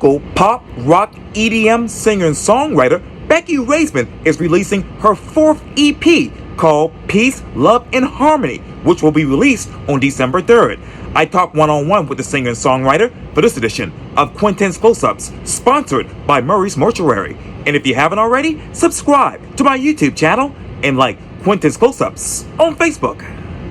local pop rock EDM singer and songwriter Becky Raisman is releasing her fourth EP called Peace, Love, and Harmony, which will be released on December 3rd. I talked one-on-one with the singer and songwriter for this edition of Quintin's Close-Ups, sponsored by Murray's Mortuary. And if you haven't already, subscribe to my YouTube channel and like Quintin's Close-Ups on Facebook.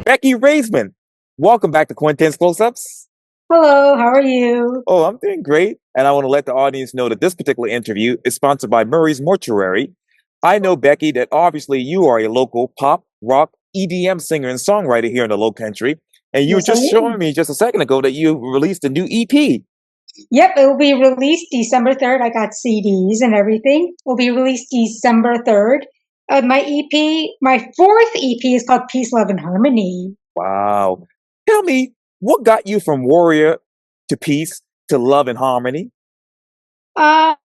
Becky Raisman, welcome back to Quintin's Close-Ups. Hello, how are you? Oh, I'm doing great. And I want to let the audience know that this particular interview is sponsored by Murray's Mortuary. I know, Becky, that obviously you are a local pop, rock, EDM singer and songwriter here in the Lowcountry. And you were Yes, I just am. showing me just a second ago that you released a new EP. Yep, it will be released December 3rd. I got CDs and everything. It will be released December 3rd. My fourth EP is called Peace, Love, and Harmony. Wow. Tell me, what got you from warrior to peace to love and harmony? Well,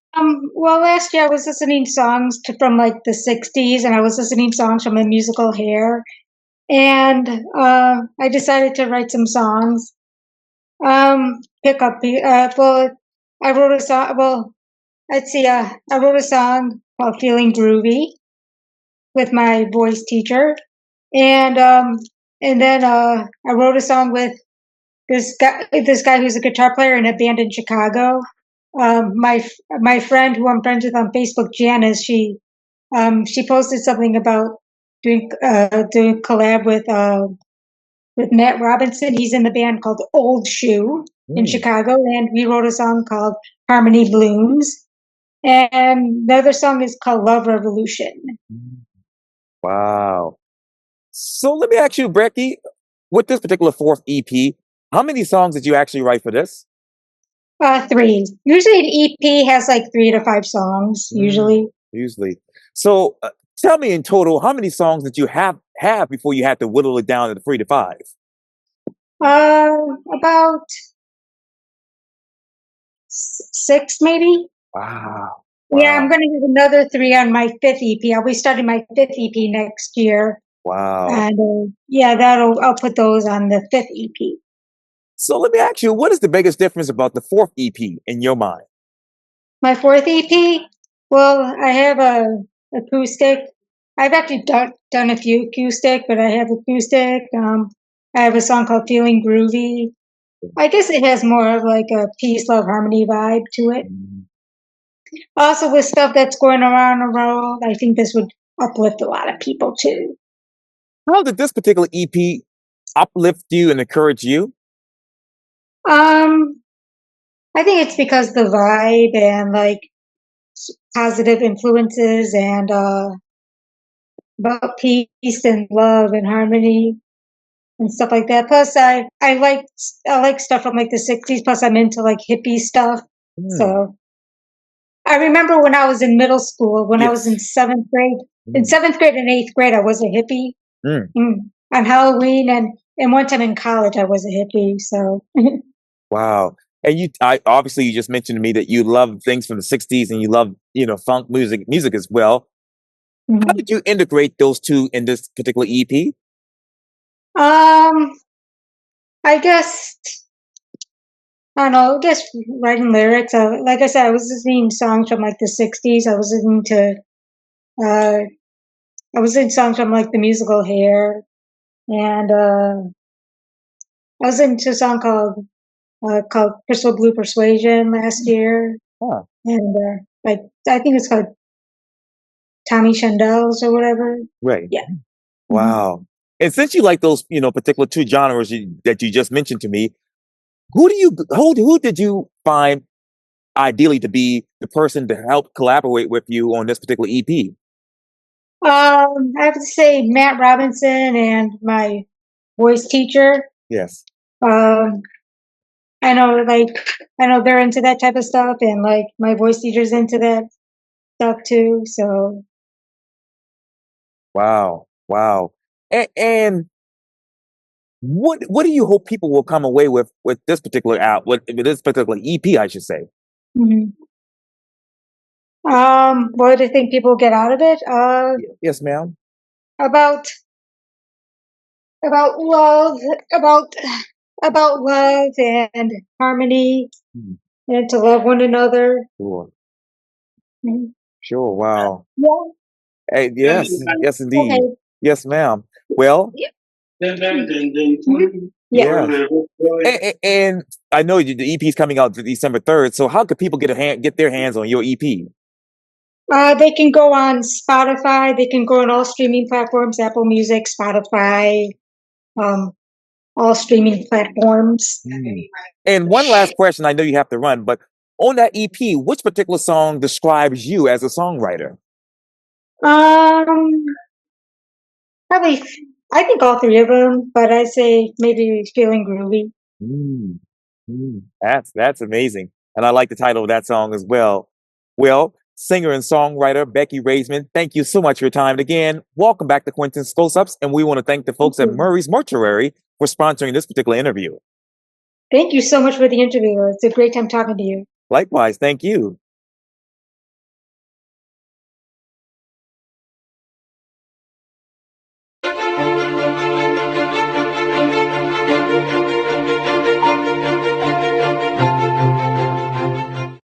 last year I was listening songs from like the 60s, and I was listening songs from the musical Hair. And I decided to write some songs. Well, I wrote a song. Well, let's see. I wrote a song called "Feeling Groovy" with my voice teacher, and then I wrote a song with this guy who's a guitar player in a band in Chicago. My friend who I'm friends with on Facebook, Janice, she posted something about doing collab with Matt Robinson. He's in the band called Old Shoe in Chicago, and we wrote a song called Harmony Blooms. And the other song is called Love Revolution. Wow. So let me ask you, Becky, with this particular fourth EP, how many songs did you actually write for this? 3. Usually an EP has like 3 to 5 songs, usually. Usually. So tell me in total, how many songs did you have before you had to whittle it down to 3 to 5? About 6, maybe. Wow. Yeah, I'm going to have another 3 on my 5th EP. I'll be starting my 5th EP next year. Wow. And I'll put those on the 5th EP. So let me ask you, what is the biggest difference about the fourth EP in your mind? My 4th EP? Well, I have a acoustic. I've actually done a few acoustic, but I have acoustic. I have a song called Feeling Groovy. I guess it has more of like a peace, love, harmony vibe to it. Also, with stuff that's going around the world, I think this would uplift a lot of people too. How did this particular EP uplift you and encourage you? I think it's because the vibe and like positive influences and about peace and love and harmony and stuff like that. Plus, I like stuff from like the 60s. Plus, I'm into like hippie stuff. So I remember when I was in middle school, when I was in 7th grade. In 7th grade and 8th grade, I was a hippie. On Halloween and one time in college, I was a hippie. So. Wow. And obviously you just mentioned to me that you love things from the 60s and you love, funk music as well. How did you integrate those two in this particular EP? I guess, I don't know, just writing lyrics. Like I said, I was listening to songs from like the 60s. I was listening to songs from like the musical Hair. And I was into a song called Crystal Blue Persuasion last year. And like, I think it's called Tommy Chandels or whatever. Right. Yeah. Wow. And since you like those, particular two genres that you just mentioned to me, who did you find ideally to be the person to help collaborate with you on this particular EP? I have to say Matt Robinson and my voice teacher. Yes. I know they're into that type of stuff, and like my voice teacher's into that stuff too. So. Wow. And what do you hope people will come away with this particular with this particular EP, I should say? What do you think people get out of it? Yes, ma'am. About love, about love and harmony, and to love one another. Sure. Mhm. Sure. Wow. Yeah. Hey, yes. Yes, Okay. indeed. Yes, ma'am. Well, Mhm. Yeah. yeah. And I know the EP is coming out December 3rd. So how could people get their hands on your EP? They can go on Spotify. They can go on all streaming platforms: Apple Music, Spotify, um, all streaming platforms. And one last question. I know you have to run, but on that EP, which particular song describes you as a songwriter? Um, Probably, I think all three of them, but I say maybe Feeling Groovy. Mm, that's amazing. And I like the title of that song as well. Well, singer and songwriter Becky Raisman, thank you so much for your time. And again, welcome back to Quintin's Close-Ups. And we want to thank the Thank folks at you. Murray's Mortuary for sponsoring this particular interview. Thank you so much for the interview. It's a great time talking to you. Likewise, thank you.